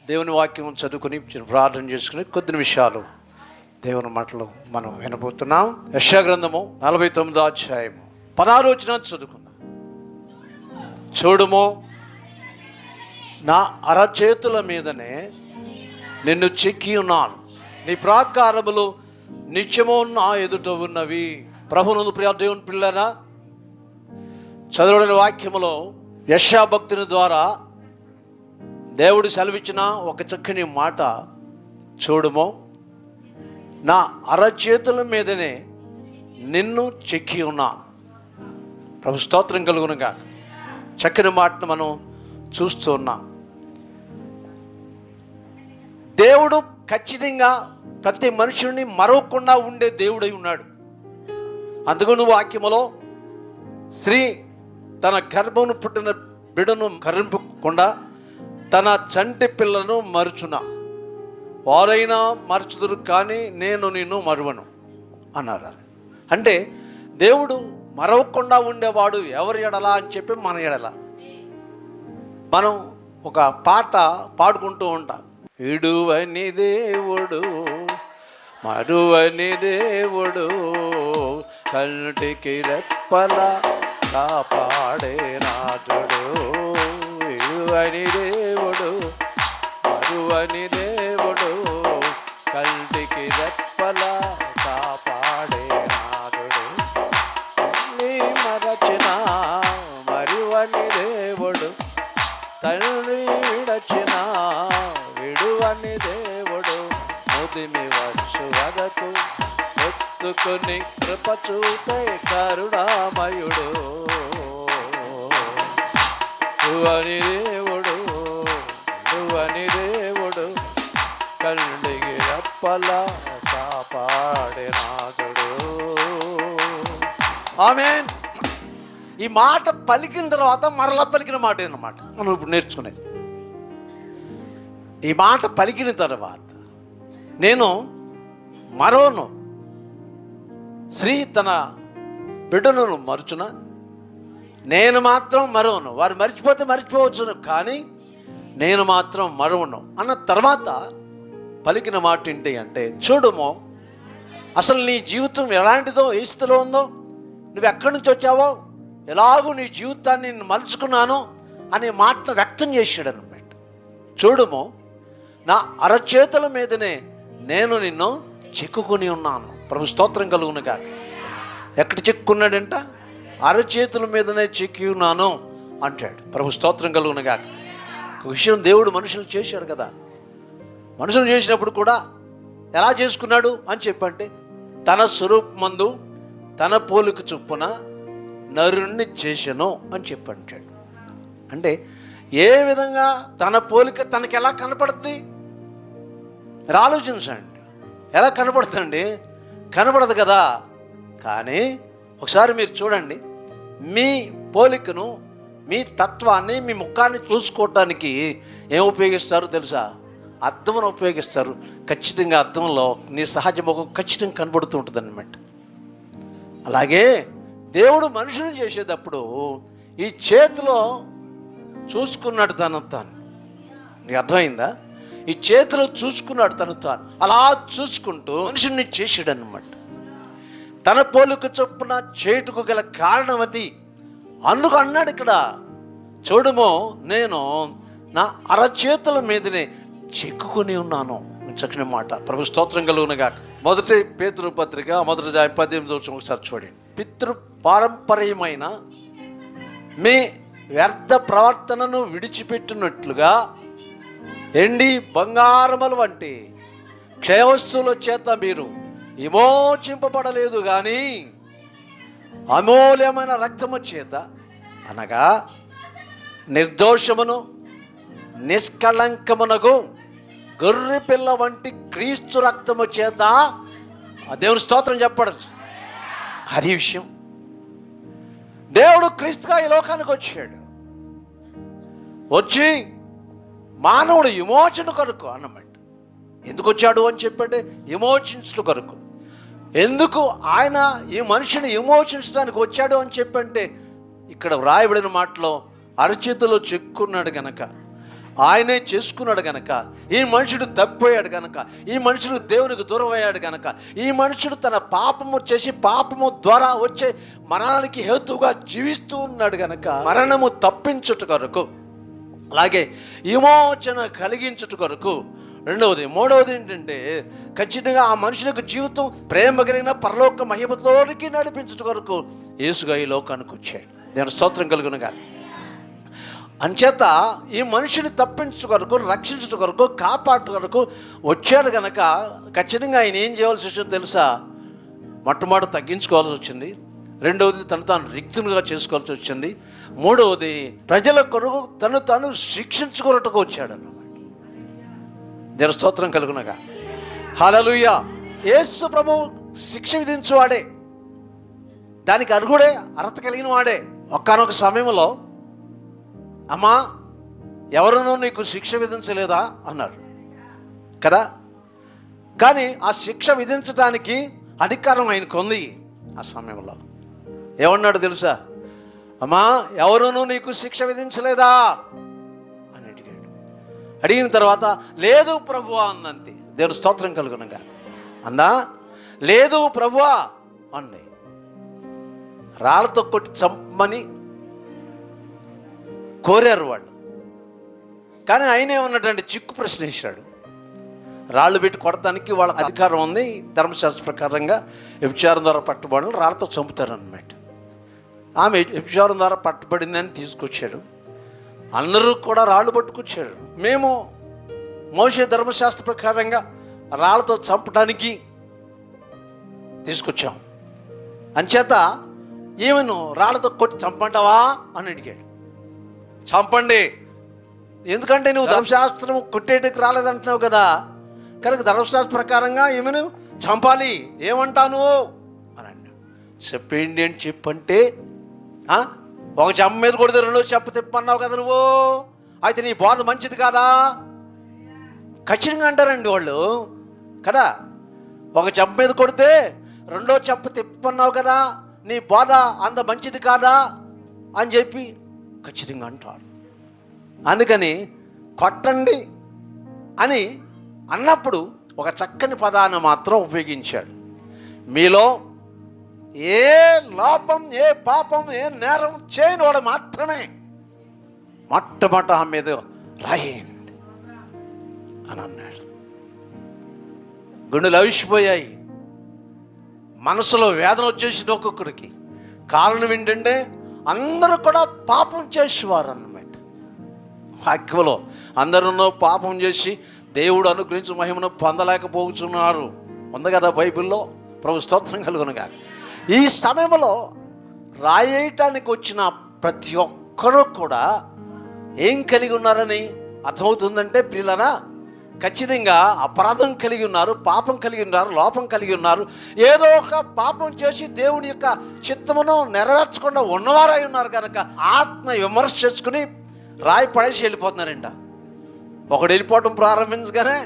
దేవుని వాక్యం చదువుకుని ప్రార్థన చేసుకుని కొద్ది నిమిషాలు దేవుని మాటలు మనం వినబోతున్నాం. యెషయా గ్రంథము 49వ అధ్యాయము 16వ వచనం చదువుకుందాం. చూడుము, నా అరచేతుల మీదనే నిన్ను చెక్కి ఉన్నాను, నీ ప్రాకారములు నిత్యము నా ఎదుట ఉన్నవి. ప్రభువునందు ప్రియ దేవుని పిల్లరా, చదువుడిన వాక్యములో యెషయా భక్తుని ద్వారా దేవుడు సెలవిచ్చిన ఒక చక్కని మాట, చూడుము, నా అరచేతుల మీదనే నిన్ను చెక్కి ఉన్నాను. ప్రభు స్తోత్రం కలుగునుగా. చక్కని మాటను మనం చూస్తూ ఉన్నాం. దేవుడు ఖచ్చితంగా ప్రతి మనుషుని మరవకుండా ఉండే దేవుడై ఉన్నాడు. అందుకని వాక్యములో స్త్రీ తన గర్భమును పుట్టిన బిడ్డను కరింపకుండా తన చంటి పిల్లను మరుచున, వారైనా మరచుదురు కానీ నేను నిన్ను మరువను అన్నారు. అంటే దేవుడు మరవకుండా ఉండేవాడు ఎవరి ఎడలా అని చెప్పి మన ఎడల మనం ఒక పాట పాడుకుంటూ ఉంటాం. విడువని దేవుడు, మరువని దేవుడు, కంటికి రెప్పల కాపాడే నాథుడు. విడువని దేవుడు, మరువని దేవుడు, కంటికి రెప్పల కాపాడే నాథుడు. నీ మరచిన మరువని దేవుడు, తండ్రి విడచిన విడువని దేవుడు, ముదిమి వచ్చు వదకు ఎత్తుకుని కృప చూపే కరుణామయుడు. నువ్వని దేవుడు, నువ్వని దేవుడు, కంటికి రెప్పల కాపాడే నాథుడు. ఆమేన్. ఈ మాట పలికిన తర్వాత మరలా పలికిన మాట అన్నమాట మనం ఇప్పుడు నేర్చుకునేది. ఈ మాట పలికిన తర్వాత నేను మరోను, స్త్రీ తన బిడ్డను మరుచున, నేను మాత్రం మరవను. వారు మర్చిపోతే మర్చిపోవచ్చును, కానీ నేను మాత్రం మరవను అన్న తర్వాత పలికిన మాట ఏంటి అంటే, చూడుమో, అసలు నీ జీవితం ఎలాంటిదో, ఏ స్థితిలో ఉందో, నువ్వు ఎక్కడి నుంచి వచ్చావో, ఎలాగూ నీ జీవితాన్ని నేను మలుచుకున్నాను అనే మాటను వ్యక్తం చేశాడు అన్నమాట. చూడుమో, నా అరచేతుల మీదనే నేను నిన్ను చిక్కుకుని ఉన్నాను. ప్రభు స్తోత్రం కలుగునుగా. ఎక్కడ చిక్కుకున్నాడంట? అరచేతుల మీదనే చిక్కి ఉన్నాను అంటాడు. ప్రభు స్తోత్రం కలుగునుగా. ఒక విషయం దేవుడు మనుషులు చేశాడు కదా. మనుషులు చేసినప్పుడు కూడా ఎలా చేసుకున్నాడు అని చెప్పంటే, తన స్వరూపమందు తన పోలిక చొప్పున నరుణ్ణి చేసెను అని చెప్పంటాడు. అంటే ఏ విధంగా తన పోలిక తనకి ఎలా కనపడుతుంది? ఆలోచించండి. ఎలా కనపడుతుంది? కనపడదు కదా. కానీ ఒకసారి మీరు చూడండి, మీ పోలికను, మీ తత్వాన్ని, మీ ముఖాన్ని చూసుకోవటానికి ఏం ఉపయోగిస్తారు తెలుసా? అద్దమును ఉపయోగిస్తారు. ఖచ్చితంగా అద్దంలో నీ సహజ ముఖం ఖచ్చితంగా కనబడుతూ ఉంటుంది అన్నమాట. అలాగే దేవుడు మనుషుని చేసేటప్పుడు ఈ చేతిలో చూసుకున్నాడు తను తాను. నీకు అర్థమైందా? ఈ చేతిలో చూసుకున్నాడు తను తాను. అలా చూసుకుంటూ మనుషుని చేసాడు అన్నమాట. తన పోలిక చొప్పున చేటుకు గల కారణం అది. అందుకు అన్నాడు ఇక్కడ, చూడుమో, నేను నా అరచేతుల మీదనే చిక్కుకుని ఉన్నాను. చక్కని మాట. ప్రభు స్తోత్రం కలుగునుగా. మొదటి పేతురు పత్రిక 1:18 ఒకసారి చూడండి. పితృ పారంపర్యమైన మీ వ్యర్థ ప్రవర్తనను విడిచిపెట్టినట్లుగా ఎండి బంగారముల వంటి క్షయవస్తువుల చేత మీరు విమోచింపబడలేదు కానీ అమూల్యమైన రక్తము చేత, అనగా నిర్దోషమును నిష్కళంకమునకు గొర్రె పిల్ల వంటి క్రీస్తు రక్తము చేత. దేవుని స్తోత్రం చెప్పడం అది విషయం. దేవుడు క్రీస్తుగా ఈ లోకానికి వచ్చాడు. వచ్చి మానవుడు విమోచన కొరకు అన్నమాట. ఎందుకు వచ్చాడు అని చెప్పండి? విమోచించడం కొరకు. ఎందుకు ఆయన ఈ మనిషిని విమోచించడానికి వచ్చాడు అని చెప్పంటే, ఇక్కడ వ్రాయబడిన మాటలో అరచేతిలో చెక్కున్నాడు కనుక ఆయనే చేసుకున్నాడు గనక, ఈ మనుషుడు తప్పిపోయాడు గనక, ఈ మనుషుడు దేవునికి దూరం అయ్యాడు గనక, ఈ మనుషుడు తన పాపము చేసి పాపము ద్వారా వచ్చే మరణానికి హేతువుగా జీవిస్తూ ఉన్నాడు గనక మరణము తప్పించుట కొరకు, అలాగే విమోచన కలిగించుట కొరకు, రెండవది మూడవది ఏంటంటే ఖచ్చితంగా ఆ మనుషులకు జీవితం ప్రేమ కలిగిన పరలోక మహిమతోనికి నడిపించుట కొరకు యేసుగా ఈ లోకానికి వచ్చాడు. నేను స్తోత్రం కలుగునుగా. అంచేత ఈ మనిషిని తప్పించు కొరకు, రక్షించుట కొరకు, కాపాడు కొరకు వచ్చాడు కనుక ఖచ్చితంగా ఆయన ఏం చేయవలసి వచ్చిందో తెలుసా? మొట్టమొదటి తగ్గించుకోవాల్సి వచ్చింది, రెండవది తను తాను రిక్తునిగా చేసుకోవాల్సి వచ్చింది, మూడవది ప్రజల కొరకు తను తాను శిక్షించుకొనుటకు వచ్చాడు అన్నమాట. దేవుని స్తోత్రం కలుగునగా. హల్లెలూయా. యేసు ప్రభు శిక్ష విధించువాడే, దానికి అర్హుడే, అర్హత కలిగిన వాడే. ఒకానొక సమయంలో అమ్మా ఎవరునూ నీకు శిక్ష విధించలేదా అన్నారు కదా. కానీ ఆ శిక్ష విధించడానికి అధికారం ఆయనకు ఉంది. ఆ సమయంలో ఏమన్నాడు తెలుసా? అమ్మా ఎవరునూ నీకు శిక్ష విధించలేదా అని అడిగాడు. అడిగిన తర్వాత లేదు ప్రభువా అందంతే. దేవుని స్తోత్రం కలుగునగా. అందా లేదు ప్రభువా అంది. రాళ్ళతో కొట్టి చంపమని కోరారు వాళ్ళు. కానీ ఆయన ఏమన్నటువంటి చిక్కు ప్రశ్న వేశాడు. రాళ్ళు పెట్టి కొడటానికి వాళ్ళకి అధికారం ఉంది. ధర్మశాస్త్ర ప్రకారంగా వ్యభిచారం ద్వారా పట్టుబడి రాళ్ళతో చంపుతారు అన్నమాట. ఆమె వ్యభిచారం ద్వారా పట్టుబడిందని తీసుకొచ్చాడు. అందరూ కూడా రాళ్ళు పట్టుకొచ్చాడు. మేము మోషే ధర్మశాస్త్ర ప్రకారంగా రాళ్ళతో చంపడానికి తీసుకొచ్చాం. అంచేత ఈమెను రాళ్ళతో కొట్టి చంపంటావా అని అడిగాడు. చంపండి, ఎందుకంటే నువ్వు ధర్మశాస్త్రం కొట్టేటికి రాలేదంటున్నావు కదా, కనుక ధర్మశాస్త్ర ప్రకారంగా ఈమెను చంపాలి, ఏమంటాను అని అన్నాడు. చెప్పేయండి అని చెప్పంటే ఒక చెంప మీద కొడితే రెండో చెప్ప తిప్పన్నావు కదా నువ్వు, అయితే నీ బోధ మంచిది కాదా? ఖచ్చితంగా అంటారండి వాళ్ళు కదా. ఒక చెంప మీద కొడితే రెండో చెప్ప తిప్పన్నావు కదా, నీ బోధ అంత మంచిది కాదా అని చెప్పి ఖచ్చితంగా అంటారు. అందుకని కొట్టండి అని అన్నప్పుడు ఒక చక్కని పదాన్ని మాత్రం ఉపయోగించాడు. మీలో ఏ లోపం, ఏ పాపం, ఏ నేరం చేయని వాడు మాత్రమే మొట్టమొదట ఆమె మీద రాయండి అని అన్నాడు. గుండెలు అవిసిపోయాయి, మనసులో వేదన వచ్చేసింది ఒక్కొక్కడికి. కారణం ఏంటంటే అందరూ కూడా పాపం చేసేవారు అన్నమాట. వాక్యంలో అందరూ పాపం చేసి దేవుడు అనుగ్రహించిన మహిమను పొందలేకపోతున్నారు ఉంది కదా బైబిల్లో. ప్రభు స్తోత్రం కలుగునుగా. ఈ సమయంలో రాయటానికి వచ్చిన ప్రతి ఒక్కరూ కూడా ఏం కలిగి ఉన్నారని అర్థమవుతుందంటే, పిల్లరా ఖచ్చితంగా అపరాధం కలిగి ఉన్నారు, పాపం కలిగి ఉన్నారు, లోపం కలిగి ఉన్నారు. ఏదో ఒక పాపం చేసి దేవుని యొక్క చిత్తమును నెరవేర్చకుండా ఉన్నవారై ఉన్నారు కనుక ఆత్మ విమర్శ చేసుకుని రాయి పడేసి వెళ్ళిపోతున్నారంట. ఒకడు వెళ్ళిపోవటం ప్రారంభించగానే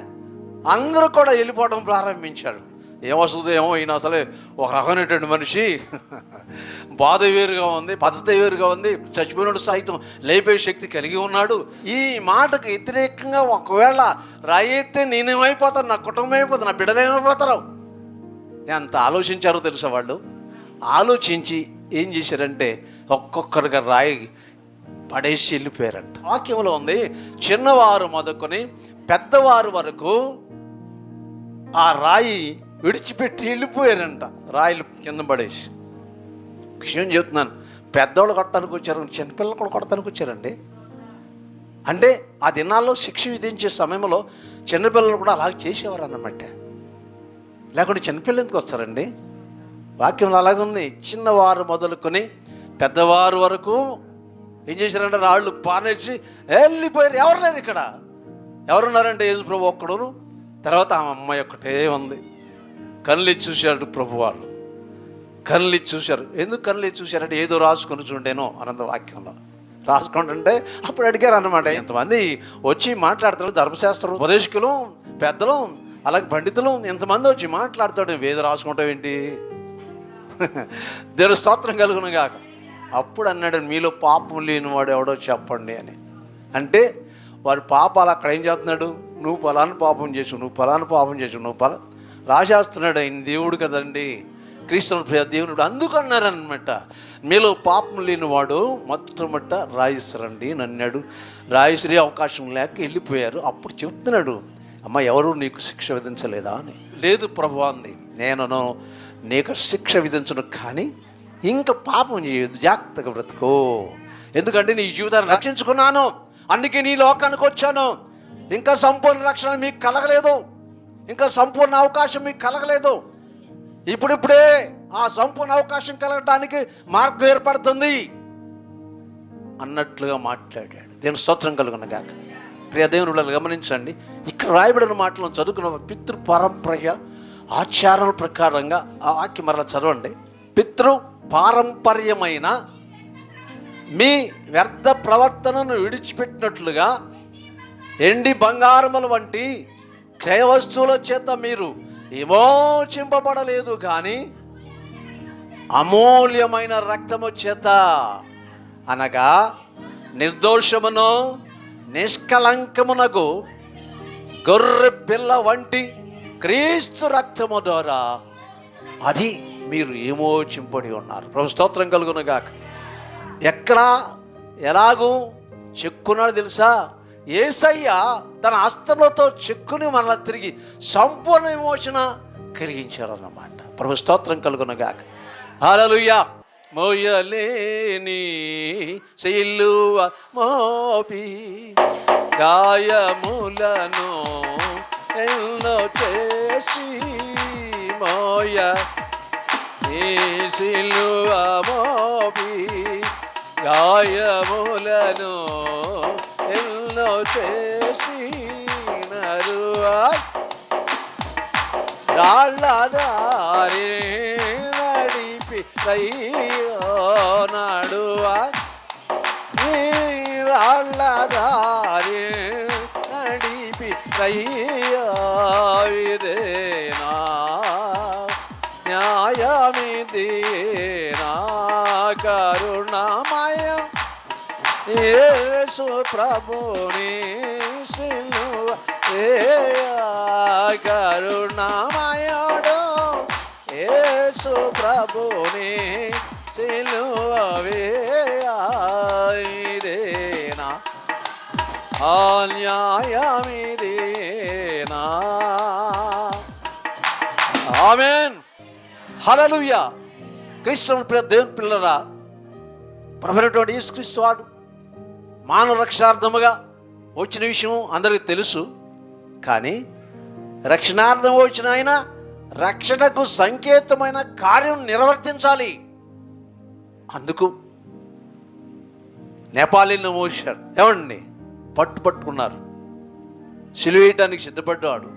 అందరూ కూడా వెళ్ళిపోవటం ప్రారంభించారు. ఏమొస్తుందో ఏమో, ఈయన అసలే ఒక రకమైనటువంటి మనిషి, బాధ వేరుగా ఉంది, పద్ధతి వేరుగా ఉంది, చచ్చిపోయినప్పుడు సైతం లేపే శక్తి కలిగి ఉన్నాడు. ఈ మాటకు వ్యతిరేకంగా ఒకవేళ రాయితే నేనేమైపోతాను, నా కుటుంబం అయిపోతాను, నా బిడ్డలేమైపోతారు ఎంత ఆలోచించారో తెలుసా వాళ్ళు. ఆలోచించి ఏం చేశారంటే ఒక్కొక్కరిగా రాయి పడేసి వెళ్ళిపోయారంట. వాక్యంలో ఉంది, చిన్నవారు మొదలుకొని పెద్దవారు వరకు ఆ రాయి విడిచిపెట్టి వెళ్ళిపోయారంట. రాయిలు కింద పడేసి. విషయం చెప్తున్నాను, పెద్దవాళ్ళు కొట్టడానికి వచ్చారు, చిన్నపిల్లలు కూడా కొట్టడానికి వచ్చారండి. అంటే ఆ దినాల్లో శిక్ష విధించే సమయంలో చిన్నపిల్లలు కూడా అలాగే చేసేవారు అన్నమాట. లేకుంటే చిన్నపిల్లలు ఎందుకు వస్తారండి? వాక్యంలో అలాగుంది, చిన్నవారు మొదలుకొని పెద్దవారు వరకు ఏం చేశారంటే రాళ్ళు పానేసి వెళ్ళిపోయారు. ఎవరు లేరు ఇక్కడ. ఎవరున్నారంటే యేసు ప్రభు ఒక్కడును, తర్వాత ఆ అమ్మాయి ఒక్కటే ఉంది. కళ్ళు ఇచ్చి చూశారు ప్రభు వాళ్ళు, కళ్ళు ఇచ్చి చూశారు. ఎందుకు కళ్ళు ఇచ్చి చూశారంటే ఏదో రాసుకొని చూడేనో అనంత వాక్యంలో రాసుకుంటుంటే అప్పుడు అడిగారు అన్నమాట. ఎంతమంది వచ్చి మాట్లాడతారు, ధర్మశాస్త్రం ఉపదేశకులు, పెద్దలు, అలాగే పండితులు ఎంతమంది వచ్చి మాట్లాడతాడు, వేద రాసుకుంటావు ఏంటి? దేవుని స్తోత్రం కలుగును గాక. అప్పుడు అన్నాడు, మీలో పాపం లేనివాడు ఎవడో చెప్పండి అని. అంటే వాడి పాపాలు అక్కడ ఏం చేస్తున్నాడు? నువ్వు ఫలాన్ని పాపం చేసు, నువ్వు ఫలాన్ని పాపం చేసు, నువ్వు రాసేస్తున్నాడు. ఆయన దేవుడు కదండి, క్రీస్తు ప్రియ దేవుడు. అందుకన్నారనమాట, మీలో పాపం లేనివాడు మొట్టమొదట రాయిసరండి నన్నాడు. రాయిసరి అవకాశం లేక వెళ్ళిపోయారు. అప్పుడు చెప్తున్నాడు, అమ్మ ఎవరు నీకు శిక్ష విధించలేదా అని. లేదు ప్రభు అంది, నేను నీకు శిక్ష విధించను, కానీ ఇంకా పాపం చేయొద్దు, జాగ్రత్తగా బ్రతుకో. ఎందుకంటే నీ జీవితాన్ని రక్షించుకున్నాను, అందుకే నీ లోకానికి వచ్చాను. ఇంకా సంపూర్ణ రక్షణ మీకు కలగలేదు, ఇంకా సంపూర్ణ అవకాశం మీకు కలగలేదు. ఇప్పుడిప్పుడే ఆ సంపూర్ణ అవకాశం కలగడానికి మార్గం ఏర్పడుతుంది అన్నట్లుగా మాట్లాడాడు. దేవుని స్తోత్రం కలుగును గాక. ప్రియ దేవుని గమనించండి, ఇక్కడ రాయబడిన మాటలను చదువుకున్న పితృ పారంపర్య ఆచారాల ప్రకారంగా ఆ వాక్యం మరలా చదవండి. పితృ పారంపర్యమైన మీ వ్యర్థ ప్రవర్తనను విడిచిపెట్టినట్లుగా ఎండి బంగారముల వంటి క్షయ వస్తువుల చేత మీరు విమోచింపబడలేదు, కానీ అమూల్యమైన రక్తము చేత, అనగా నిర్దోషమును నిష్కలంకమునకు గొర్రె పిల్ల వంటి క్రీస్తు రక్తము ద్వారా అది మీరు విమోచింపడి ఉన్నారు. ప్రభు స్తోత్రం కలుగును గాక. ఎక్కడా ఎలాగూ చెక్కున్నాడు తెలుసా? యేసయ్య తన హస్తములతో చెక్కుని మనల్ని తిరిగి సంపూర్ణ విమోచన కలిగించారన్నమాట. ప్రభు స్తోత్రం కలుగును గాక. హల్లెలూయా. మోయలేని సిలువ మోపి గాయములను ఎన్నో చేసి, మోయ నీ సిలువ మోపి గాయములను ఎన్నో చేసి, నరువా రాళ్ళదారి నడిపి నడువా, నీ రాళ్ళదారి నడిపి ఇదేనా న్యాయమిదేనా కరుణామయం యేసు ప్రభుని సిలువ కరుణామయుడు యేసు ప్రభుని సిలువ ఇదేనా అన్యాయమిదేనా. ఆమేన్. హల్లెలూయా. క్రీస్తు ప్రియ దేవుని పిల్లరా, ప్రభువైనటువంటి యేసుక్రీస్తు వాడు మానవ రక్షణార్థముగా వచ్చిన విషయం అందరికీ తెలుసు. కానీ రక్షణార్థం వచ్చిన ఆయన రక్షణకు సంకేతమైన కార్యం నిర్వర్తించాలి. అందుకు నేపాలీని మోసారు. ఏమండి, పట్టుకున్నారు. సిలువేయటానికి సిద్ధపడ్డాడు.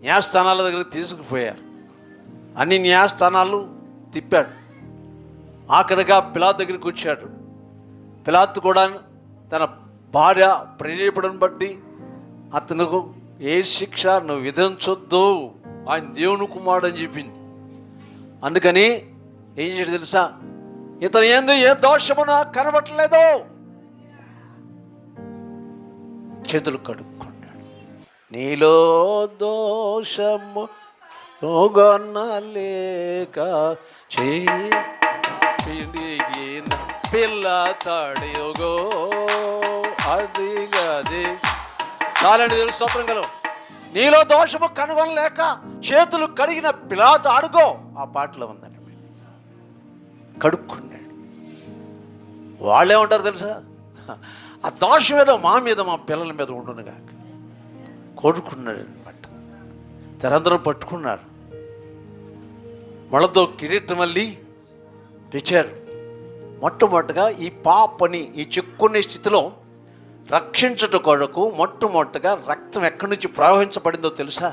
న్యాయస్థానాల దగ్గర తీసుకుపోయారు. అన్ని న్యాయస్థానాలు తిప్పాడు. ఆఖరిగా పిలాతు దగ్గరికి వచ్చాడు. పిలాతు కూడా తన భార్య ప్రేరేపడం బట్టి అతనుకు ఏ శిక్ష నువ్వు విధించొద్దు, ఆయన దేవుని కుమారుడు అని చెప్పింది. అందుకని ఏం చేసి తెలుసా, ఇతను ఏంది ఏ దోషము నాకు కనబట్టలేదు, చేతులు కడుక్కున్నాడు. నీలో దోషము లేక చేయిన పిల్ల తడియోగో అది గది చాలండి. స్తోత్రం కలవు. నీలో దోషము కనుగొనలేక చేతులు కడిగిన పిలాతు అడుగో, ఆ పాటలో ఉందని కడుక్కున్నాడు. వాళ్ళేమంటారు తెలుసా, ఆ దోషం ఏదో మా మీద మా పిల్లల మీద ఉండునుగా కోరుకున్నాడు అనమాట. తెరందరూ పట్టుకున్నారు. మొళతో కిరీటం మళ్ళీ తెచ్చారు. మొట్టమొదటిగా ఈ పాపని, ఈ చిక్కునే స్థితిలో రక్షించుట కొరకు మొట్టమొదటిగా రక్తం ఎక్కడి నుంచి ప్రవహించబడిందో తెలుసా?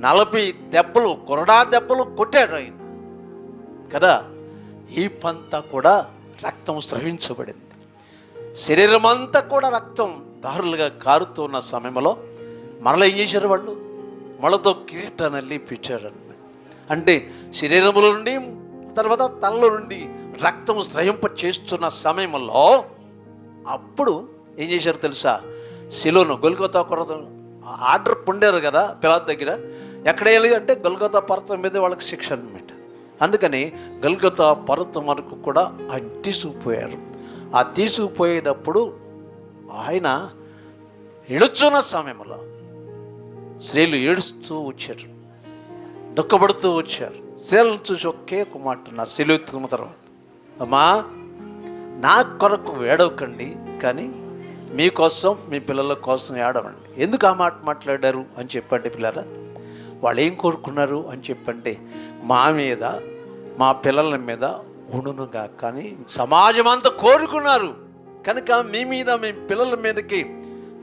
40 దెబ్బలు, కొరడా దెబ్బలు కొట్టాడు ఆయన కదా. ఈ పంతా కూడా రక్తం స్రవించబడింది. శరీరం అంతా కూడా రక్తం దారులుగా కారుతున్న సమయంలో మరలా ఏం చేశారు వాళ్ళు? మొళతో కిరీటాన్ని అల్లిపించారు అన్నమాట. అంటే శరీరముల నుండి, తర్వాత తలలో నుండి రక్తము స్రవింప చేస్తున్న సమయంలో అప్పుడు ఏం చేశారు తెలుసా? శిలువను గొల్గొతా కొరత ఆర్డర్ పొందారు కదా పిలాతు దగ్గర. ఎక్కడ వెళ్ళి అంటే గొల్గొతా పర్వతం మీద వాళ్ళకి శిక్ష అనమాట. అందుకని గొల్గొతా పర్వతం వరకు కూడా ఆయన తీసుకుపోయారు. ఆ తీసుకుపోయేటప్పుడు ఆయన ఏడుచున్న సమయంలో స్త్రీలు ఏడుస్తూ వచ్చారు, దుఃఖపడుతూ వచ్చారు. స్త్రీలను చూసి ఒకే ఒక మాట అన్నారు శిలువ ఎత్తుకున్న తర్వాత, అమ్మా నా కొరకు ఏడవకండి, కానీ మీకోసం మీ పిల్లల కోసం ఏడవండి. ఎందుకు ఆ మాట మాట్లాడారు అని చెప్పండి పిల్లరా? వాళ్ళు ఏం కోరుకున్నారు అని చెప్పండి? మా మీద మా పిల్లల మీద ఉండునుగా. కానీ సమాజం అంతా కోరుకున్నారు కనుక మీ మీద మీ పిల్లల మీదకి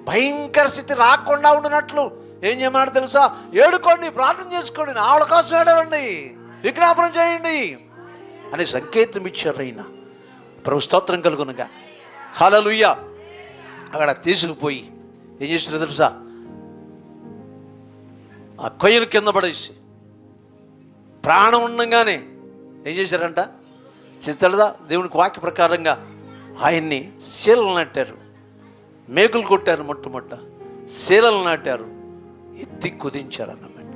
భయంకర స్థితి రాకుండా ఉండినట్లు ఏం చేయమన్నాడు తెలుసా? ఏడుకోండి, ప్రార్థన చేసుకోండి, ఆవిడ కోసం ఏడవండి, విజ్ఞాపన చేయండి అని సంకేతం ఇచ్చారు. అయినా ప్రభు స్తోత్రం కలుగునుగా. హల్లెలూయా. అక్కడ తీసుకుపోయి ఏం చేశారు తెలుసా? ఆ కొయ్యను కింద పడేసి ప్రాణం ఉండగానే ఏం చేశారంట? చిత్తలుదా దేవునికి వాక్య ప్రకారంగా ఆయన్ని శీలలు నాటారు, మేకులు కొట్టారు, మొట్టమొట్ట శీలలు నాటారు, ఎత్తి కుదించారు అన్నమాట.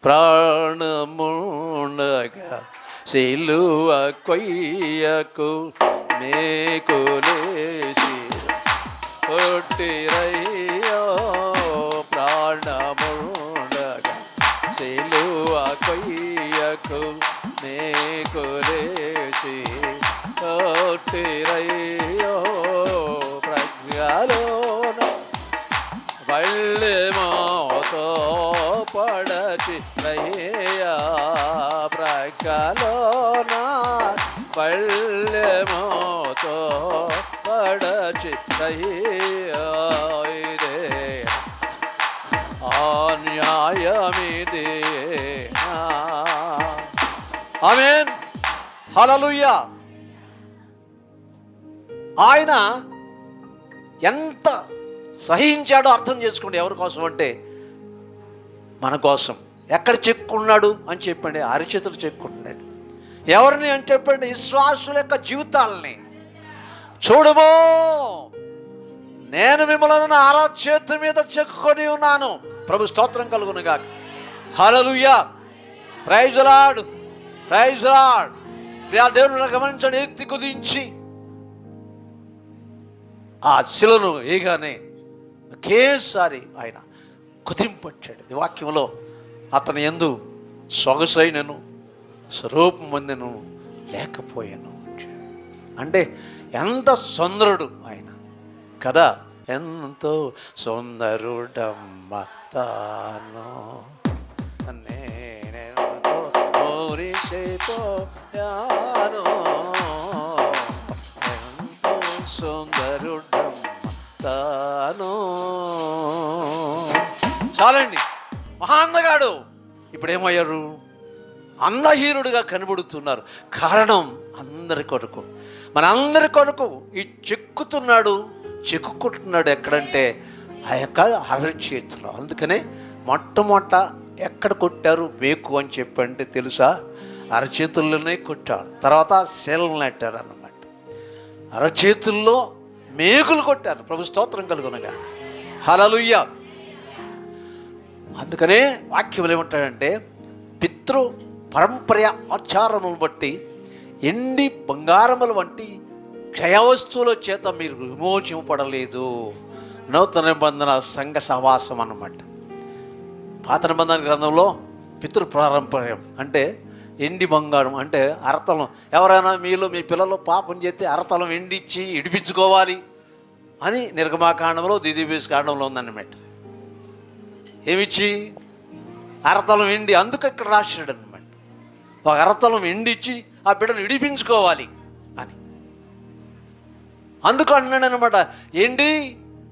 ప్రాణముండగా శిలువ కొయ్యకు మేకులేసి కొట్టిరయ్యో, ప్రాణముండగా శిలువ కొయ్యకు మేకులేసి కొట్టిరయ్యో, ప్రజ్ఞలోన బళ్ళెమోతో పడచి రయ్యా, ప్రజ్ఞలోన బళ్ళెమోతో పడచి రయ్యా, ఇదే అన్యాయమిదే. ఆమేన్. హల్లెలూయా. ఆయన ఎంత సహించాడో అర్థం చేసుకోండి. ఎవరి కోసం అంటే మన కోసం. ఎక్కడ చెక్కున్నాడు అని చెప్పండి? అరిచేతులు చెక్కుంటున్నాడు. ఎవరిని అని చెప్పండి? విశ్వాసుల యొక్క జీవితాలని. చూడమో, నేను మిమ్మల్ని అరచేతి మీద చెక్కుకొని ఉన్నాను. ప్రభు స్తోత్రం కలుగునుగా. Hallelujah. Praise the lord, praise the lord. ప్రియా దేవుని గమనించండి, ఎత్తి కుదించి ఆ శిలను ఏగానే ఒకేసారి ఆయన కుదింపట్టాడు. ఇది వాక్యంలో అతని యందు సొగసైనను స్వరూపం పొందెను లేకపోయాను అంటే ఎంత సుందరుడు ఆయన కదా. ఎంతో సుందరుడమ్మ తాను నేనెంతో మురిసిపోయాను, ఎంతో సుందరుడమ్మ తాను. చాలండి. మహాందగాడు ఇప్పుడేమయ్యారు? అందహీనుడిగా కనబడుతున్నారు. కారణం అందరి కొరకు, మన అందరి కొరకు ఈ చెక్కుకుంటున్నాడు. ఎక్కడంటే ఆ యొక్క అరచేతిలో. అందుకనే మొట్టమొదట ఎక్కడ కొట్టారు మేకు అని చెప్పంటే తెలుసా? అరచేతుల్లోనే కొట్టాడు. తర్వాత శీలను నెట్టారు అన్నమాట. అరచేతుల్లో మేకులు కొట్టారు. ప్రభు స్తోత్రం కలుగునగా. హల్లెలూయా. అందుకనే వాక్యం ఏమంటాడంటే, పితృ పరంపర ఆచారములు బట్టి ఎండి బంగారముల వంటి క్షయవస్తువుల చేత మీరు విమోచింపబడలేదు. నూతన నిబంధన సంఘ సహవాసం అన్నమాట. పాత నిబంధన గ్రంథంలో పితృ పారంపర్యం అంటే ఎండి బంగారం అంటే అరతలం. ఎవరైనా మీలో మీ పిల్లలు పాపం చేస్తే అరతలం ఎండిచ్చి ఇడిపించుకోవాలి అని నిర్గమాకాండంలో ద్వితీయోపదేశ కాండంలో ఉందన్నమాట. ఏమిచ్చి? అరతలం ఎండి. అందుకు ఇక్కడ రాశాడు అనమాట, ఒక అరతలం ఎండిచ్చి ఆ బిడ్డను ఇడిపించుకోవాలి అని. అందుకు అన్నాడు అనమాట, ఎండి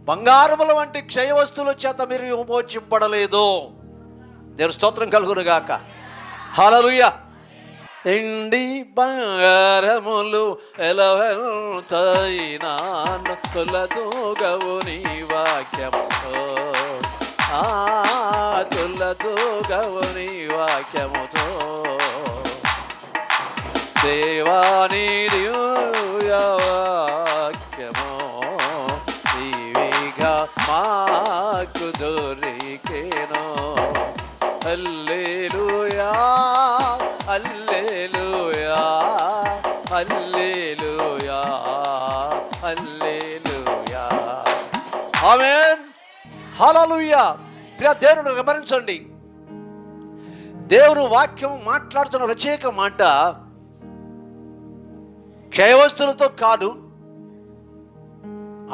బంగారముల వంటి క్షయ వస్తువుల చేత మీరు విమోచింపడలేదు. దేవుని స్తోత్రం కలుగునుగాక. హల్లెలూయా. ఎండి బంగారములు ఎలవెంతైనాను తొలతూగవు నీ వాక్యముతో, తొలతూగవు నీ వాక్యముతో. దేవాని దివ్య వాక్యము మాకు దొరికెను. హల్లెలూయా హల్లెలూయా హల్లెలూయా హల్లెలూయా. ఆమేన్ హల్లెలూయా. ప్రియ దేవుని గమనించండి, దేవుని వాక్యం మాట్లాడుతున్న ప్రత్యేక మాట క్షయవస్తులతో కాదు,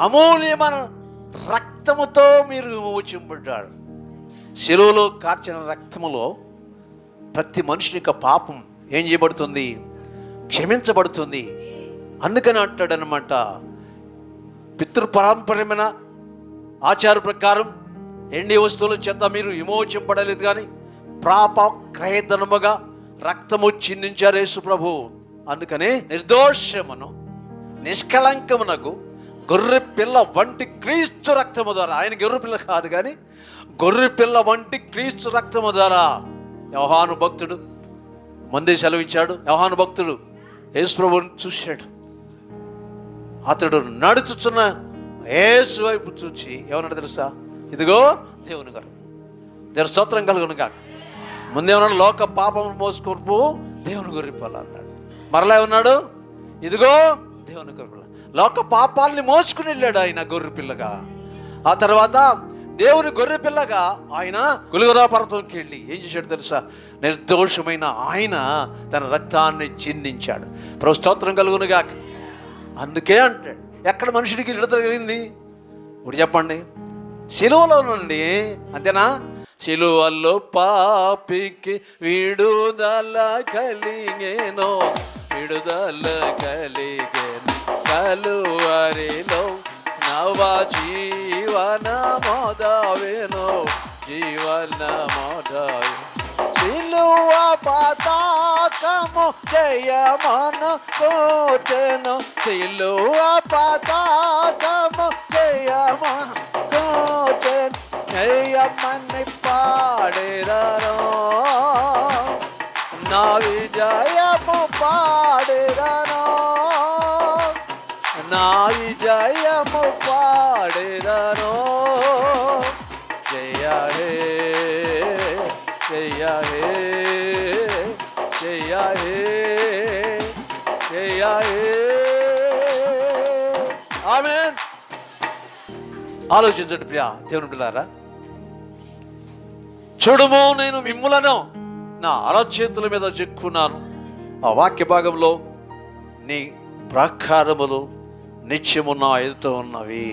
అమూల్యమైన రక్తముతో మీరు విమోచింపబడ్డారు. శిలువలో కార్చిన రక్తములో ప్రతి మనిషి యొక్క పాపం ఏం చేయబడుతుంది? క్షమించబడుతుంది. అందుకని అంటాడనమాట, పితృపరంపరమైన ఆచార ప్రకారం ఎండి వస్తువుల చేత మీరు విమోచింపడలేదు, కానీ పాప క్రయధనముగా రక్తము చిందించారు యేసు ప్రభు. అందుకనే నిర్దోషమును నిష్కళంకమునకు గొర్రె పిల్ల వంటి క్రీస్తు రక్తము ద్వారా, ఆయన గొర్రె పిల్ల కాదు కానీ గొర్రె పిల్ల వంటి క్రీస్తు రక్తము ద్వారా యోహాను భక్తుడు ముందే సెలవిచ్చాడు. యోహాను భక్తుడు యేసు ప్రభువుని చూశాడు. అతడు నడుచుచున్న యేసు వైపు చూచి ఏమన్నాడు తెలుసా? ఇదిగో దేవుని గారు, దేవుని స్తోత్రం కలుగును కాక. ముందేమన్నాడు? లోక పాపం మోసుకొనుపు దేవుని గొర్రె పిల్ల అన్నాడు. మరలా ఏమన్నాడు? ఇదిగో దేవుని గొర్రె పిల్ల. లోక పాపాలని మోసుకుని వెళ్ళాడు ఆయన గొర్రె పిల్లగా. ఆ తర్వాత దేవుని గొర్రె పిల్లగా ఆయన గొల్గొతా పర్వతంకి వెళ్ళి ఏం చేశాడు తెలుసా? నిర్దోషమైన ఆయన తన రక్తాన్ని చిందించాడు. ప్రభు స్తోత్రం కలుగునుగా. అందుకే అంటాడు, ఎక్కడ మనుషుడికి విడుదల కలిగింది? ఇప్పుడు చెప్పండి, సిలువలో నుండి. అంతేనా? సిలువలో పాపికి విడుదల కలిగేను, విడుదల కలిగేను. కలువరిలో నవ జీవన మోదవేను, జీవన మోదవేను. సిలువ పతాకము జయమను కోటెను, సిలువ పతాకము జయమను కోటెను. జయమని పాడెదను, నా విజయము పాడెదను, నా విజయము పాడెదను. జయ హే జయ హే జయ హే జయ హే. ఆమేన్. ఆలోచించండి ప్రియా దేవుని పిల్లారా, చూడుము నేను మిమ్ములను నా అరచేతుల మీద చెక్కున్నాను. ఆ వాక్య భాగంలో నీ ప్రాకారములు నిత్యము నా ఎదుట ఉన్నవి.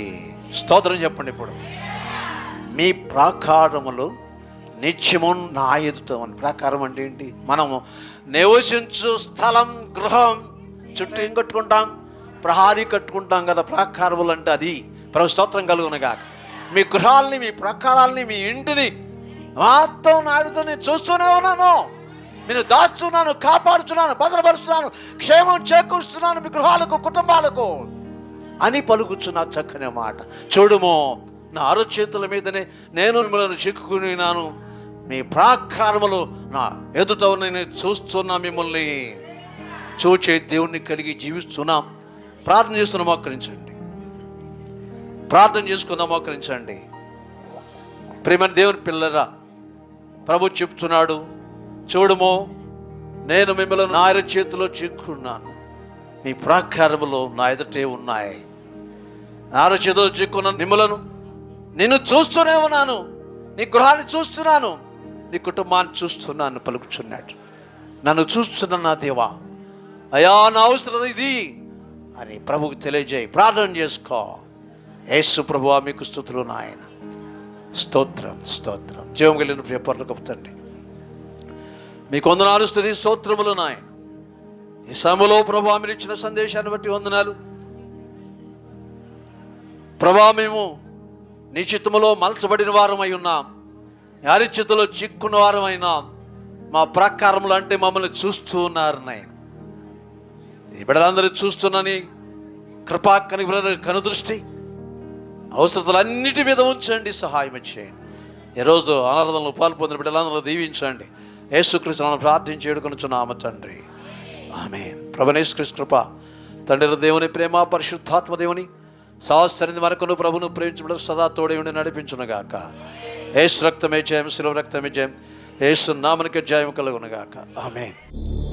స్తోత్రం చెప్పండి. ఇప్పుడు మీ ప్రాకారములు నిత్యము నా ఎదుట ఉన్న. ప్రాకారం అంటే ఏంటి? మనము నివసించు స్థలం, గృహం చుట్టూ ఏం కట్టుకుంటాం? ప్రహారీ కట్టుకుంటాం కదా. ప్రాకారములు అంటే అది. ప్రభు స్తోత్రం కలుగునుగా. మీ గృహాలని, మీ ప్రాకారాలని, మీ ఇంటిని మొత్తం నా ఎదుట నేను చూస్తూనే ఉన్నాను. నేను దాస్తున్నాను, కాపాడుతున్నాను, భద్రపరుస్తున్నాను, క్షేమం చేకూరుస్తున్నాను మీ గృహాలకు, కుటుంబాలకు అని పలుకుచున్న చక్కని మాట. చూడుమో నా అరచేతుల మీదనే నేను మిమ్మల్ని చిక్కుకున్నాను, మీ ప్రాకారములు నా ఎదుట నేను చూస్తున్నా. మిమ్మల్ని చూచే దేవుణ్ణి కలిగి జీవిస్తున్నాం. ప్రార్థన చేస్తున్నాం, మోకరించండి. ప్రార్థన చేసుకుందాం, మోకరించండి. ప్రేమ దేవుని పిల్లరా, ప్రభు చెప్తున్నాడు, చూడుమో నేను మిమ్మల్ని నా అరచేతిలో చిక్కున్నాను, మీ ప్రాకారములో నా ఎదుటే ఉన్నాయి. నా అరచేతిలో చిక్కున్న మిమ్మలను నిన్ను చూస్తూనే ఉన్నాను, నీ గృహాన్ని చూస్తున్నాను, నీ కుటుంబాన్ని చూస్తున్నాను పలుకుచున్నాడు. నన్ను చూస్తున్నా నా దేవా, అయా నా అవసరం ఇది అని ప్రభువుకి తెలియజేయి. ప్రార్థన చేసుకో. యేసు ప్రభువా మీకు స్తుతులు నాయన. స్తోత్రం స్తోత్రం. జీవం కలిగిన ప్రియ పరలోకపు తండ్రి, మీకు వందనాలు, స్తుతి స్తోత్రములు నాయన. ఈ సమయంలో ప్రభువా మీరు ఇచ్చిన సందేశాన్ని బట్టి వందనాలు ప్రభువా. మేము నీ చిత్తములో మలచబడిన వారమై ఉన్నాం, అరిచేతిలో చిక్కున్న వారమైనాం. మా ప్రాకారములు అంటే మమ్మల్ని చూస్తూ ఉన్నారు నాయన. ఈ బిడ్డలందరూ చూస్తున్నాని కృపా కనుదృష్టి అవసరతలన్నిటి మీద ఉంచండి, సహాయం చేయండి. ఈరోజు ఆరాధనలో పాల్పొందిన బిడ్డలందరూ దీవించండి. యేసుక్రీస్తును ప్రార్థించి వేడుకొనుచున్నాము తండ్రి, ఆమేన్. ప్రభువైన యేసుక్రీస్తు కృప, తండ్రి దేవుని ప్రేమ, పరిశుద్ధాత్మ దేవుని సంవత్సరం వరకును ప్రభును ప్రేమించబడి సదా తోడే ఉండి నడిపించునుగాక. యేసు రక్తమే జయం, శిలువ రక్తమే జయం, యేసు నామమునకే జయం కలుగునుగాక. ఆమేన్.